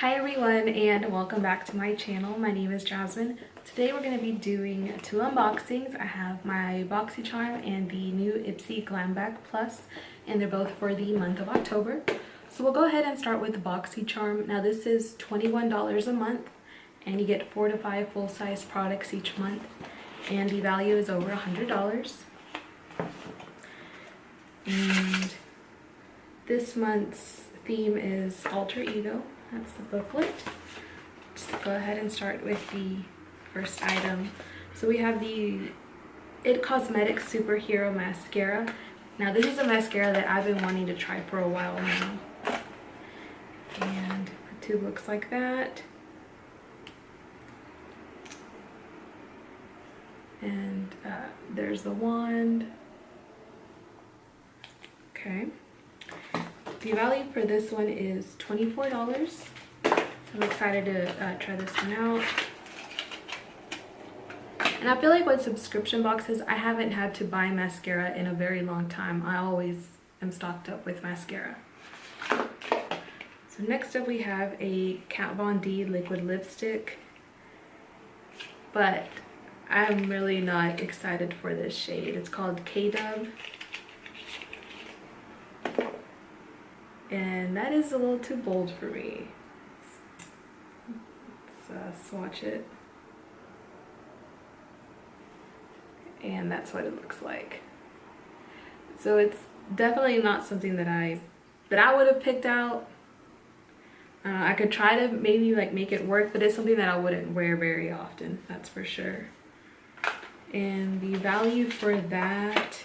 Hi everyone and welcome back to my channel. My name is Jasmine. Today we're going to be doing two unboxings. I have my Boxycharm and the new Ipsy Glam Bag Plus, and they're both for the month of October. So we'll go ahead and start with the Boxycharm. Now this is $21 a month and you get 4 to 5 full-size products each month, and the value is over $100. And this month's theme is Alter Ego. That's the booklet. Just go ahead and start with the first item. So we have the It Cosmetics Superhero Mascara. Now this is a mascara that I've been wanting to try for a while now. And the tube looks like that. And there's the wand. Okay. The value for this one is $24. I'm excited to try this one out. And I feel like with subscription boxes, I haven't had to buy mascara in a very long time. I always am stocked up with mascara. So next up we have a Kat Von D liquid lipstick. But I'm really not excited for this shade. It's called K-Dub. And that is a little too bold for me. Let's swatch it. And that's what it looks like. So it's definitely not something that I would have picked out. I could try to maybe like make it work, but it's something that I wouldn't wear very often, that's for sure. And the value for that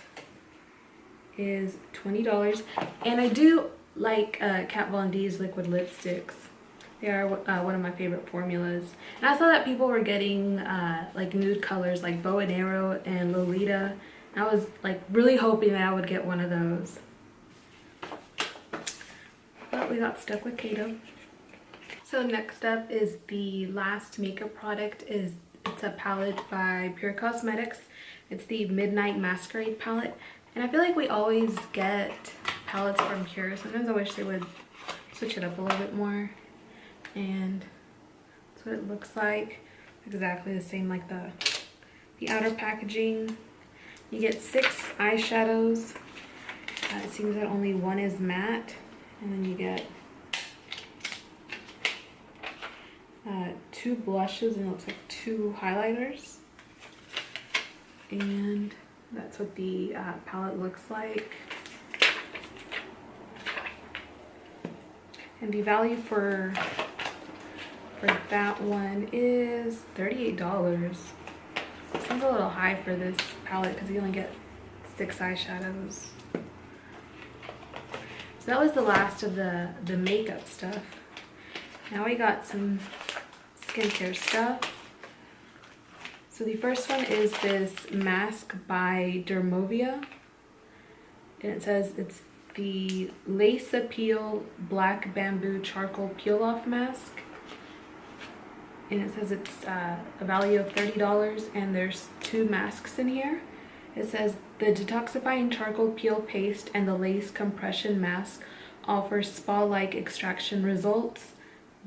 is $20. And I do like Kat Von D's liquid lipsticks. They are one of my favorite formulas. And I saw that people were getting like nude colors like Bow and Arrow and Lolita. And I was like really hoping that I would get one of those. But we got stuck with Kato. So next up is the last makeup product. It's a palette by Pure Cosmetics. It's the Midnight Masquerade palette. And I feel like we always get palettes from Pure. Sometimes I wish they would switch it up a little bit more. And that's what it looks like. Exactly the same like the outer packaging. You get 6 eyeshadows. It seems that only one is matte. And then you get 2 blushes, and it looks like 2 highlighters. And that's what the palette looks like. And the value for that one is $38. Seems a little high for this palette because you only get 6 eyeshadows. So that was the last of the makeup stuff. Now we got some skincare stuff. So the first one is this mask by Dermovia. And it says it's the Lace Appeal Black Bamboo Charcoal Peel Off Mask. And it says it's a value of $30, and there's 2 masks in here. It says the detoxifying charcoal peel paste and the lace compression mask offer spa-like extraction results.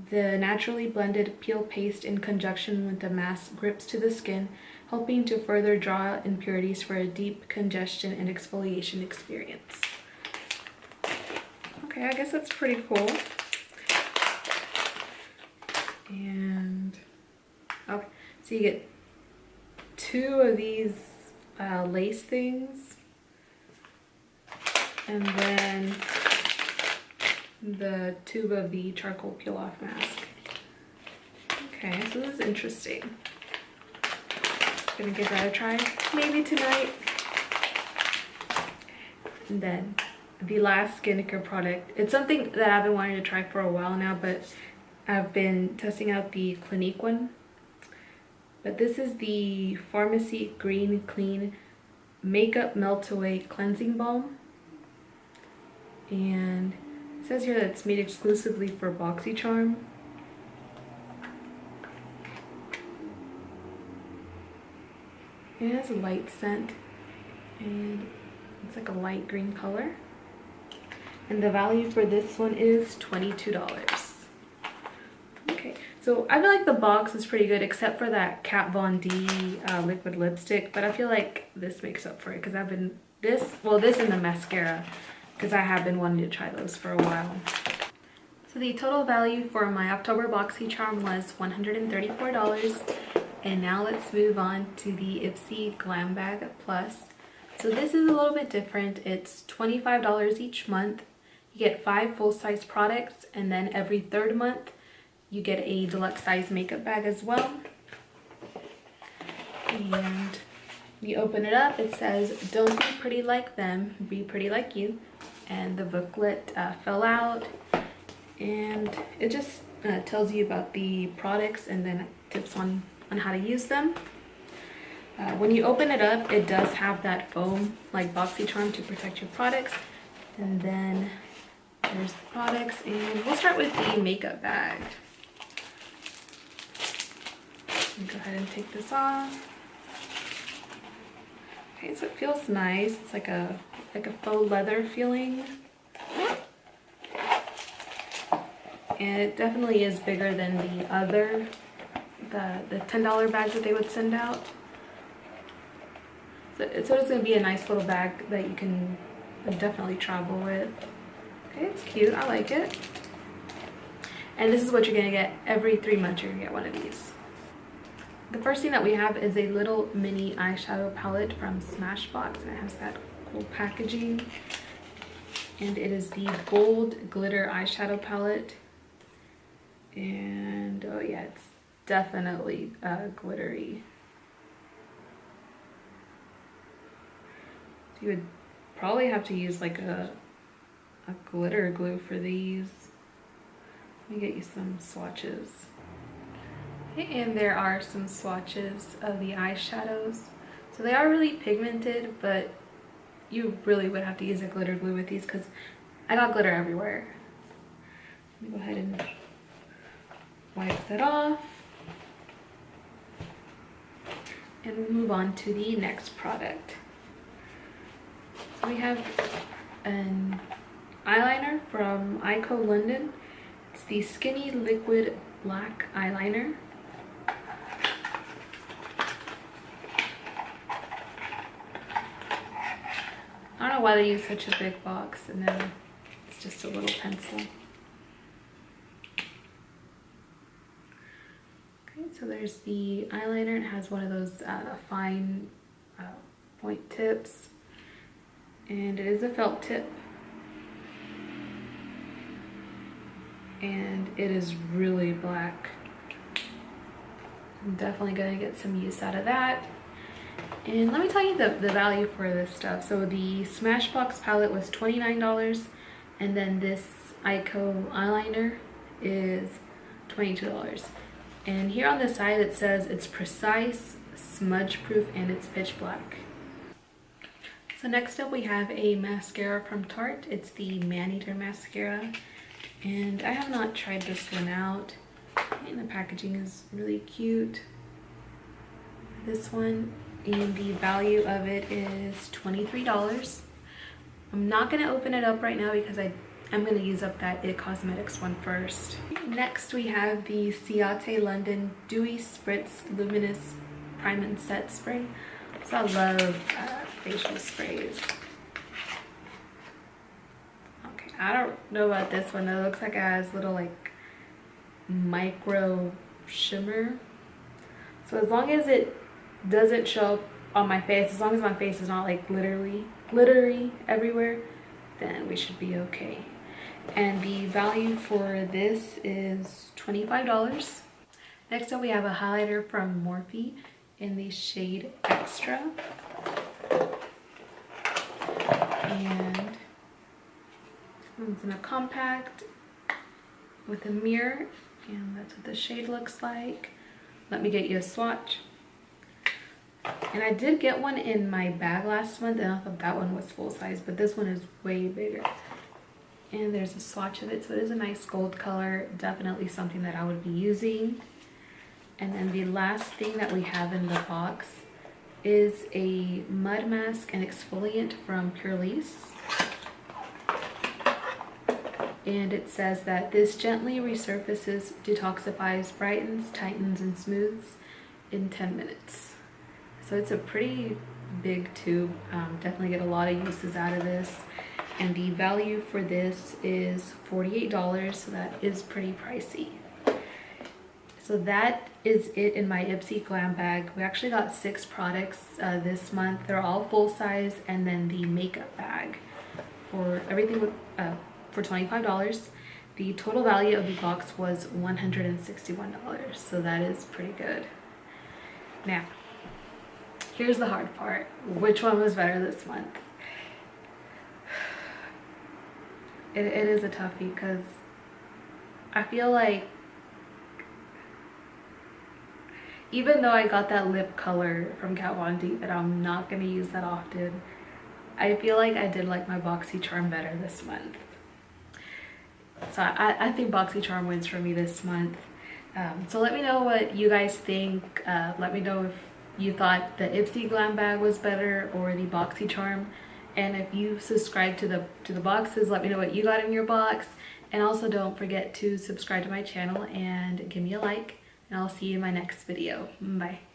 The naturally blended peel paste in conjunction with the mask grips to the skin, helping to further draw out impurities for a deep congestion and exfoliation experience. Okay, I guess that's pretty cool. And okay, so you get 2 of these lace things, and then the tube of the charcoal peel off mask. Okay, so this is interesting. Gonna give that a try maybe tonight. And then the last skincare product, it's something that I've been wanting to try for a while now, but I've been testing out the Clinique one. But this is the Farmacy Green Clean Makeup Melt Away Cleansing Balm. And it says here that it's made exclusively for Boxycharm. And it has a light scent, and it's like a light green color. And the value for this one is $22. So I feel like the box is pretty good except for that Kat Von D liquid lipstick, but I feel like this makes up for it because I've been this and the mascara, because I have been wanting to try those for a while. So the total value for my October Boxycharm was $134. And now let's move on to the Ipsy Glam Bag Plus. So this is a little bit different. It's $25 each month. You get 5 full-size products, and then every 3rd month you get a deluxe size makeup bag as well. And you open it up, it says, "Don't be pretty like them, be pretty like you." And the booklet fell out, and it just tells you about the products and then tips on how to use them. When you open it up, it does have that foam like Boxycharm to protect your products. And then there's the products, and we'll start with the makeup bag. Go ahead and take this off. Okay, so it feels nice. It's like a faux leather feeling. And it definitely is bigger than the other, the $10 bags that they would send out. So it's going to be a nice little bag that you can definitely travel with. Okay, it's cute. I like it. And this is what you're going to get every 3 months. You're going to get one of these. The first thing that we have is a little mini eyeshadow palette from Smashbox, and it has that cool packaging. And it is the Bold Glitter Eyeshadow Palette. And oh yeah, it's definitely glittery. So you would probably have to use like a glitter glue for these. Let me get you some swatches. Okay, and there are some swatches of the eyeshadows. So they are really pigmented, but you really would have to use a glitter glue with these because I got glitter everywhere. Let me go ahead and wipe that off and move on to the next product. So we have an eyeliner from Eyeko London. It's the Skinny Liquid Black Eyeliner. I don't know why they use such a big box and then it's just a little pencil. Okay, so there's the eyeliner. It has one of those fine point tips, and it is a felt tip, and it is really black. I'm definitely gonna get some use out of that. And let me tell you the value for this stuff. So the Smashbox palette was $29, and then this Eyeko eyeliner is $22. And here on the side it says it's precise, smudge proof, and it's pitch black. So next up we have a mascara from Tarte. It's the Maneater mascara, and I have not tried this one out. And the packaging is really cute. This one, and the value of it is $23. I'm not going to open it up right now because I'm going to use up that It Cosmetics one first. Next we have the Ciate London Dewey Spritz Luminous Prime and Set Spray. So I love facial sprays. Okay, I don't know about this one. It looks like it has little like micro shimmer. So as long as it doesn't show up on my face, as long as my face is not like glittery everywhere, then we should be okay. And the value for this is $25. Next up we have a highlighter from Morphe in the shade Extra, and it's in a compact with a mirror, and that's what the shade looks like. Let me get you a swatch. And I did get one in my bag last month, and I thought that one was full size, but this one is way bigger. And there's a swatch of it, so it is a nice gold color, definitely something that I would be using. And then the last thing that we have in the box is a mud mask and exfoliant from Purlisse. and it says that this gently resurfaces, detoxifies, brightens, tightens, and smooths in 10 minutes. So it's a pretty big tube. Definitely get a lot of uses out of this. And the value for this is $48, so that is pretty pricey. So that is it in my Ipsy Glam Bag. We actually got 6 products this month. They're all full size, and then the makeup bag for everything with, for $25. The total value of the box was $161, so that is pretty good. Now, here's the hard part. Which one was better this month? It is a toughie because I feel like even though I got that lip color from Kat Von D that I'm not going to use that often, I feel like I did like my Boxycharm better this month. So I think Boxycharm wins for me this month. So let me know what you guys think. Let me know if you thought the Ipsy Glam Bag was better or the Boxycharm. And if you subscribe to the boxes, let me know what you got in your box. And also don't forget to subscribe to my channel and give me a like. And I'll see you in my next video. Bye.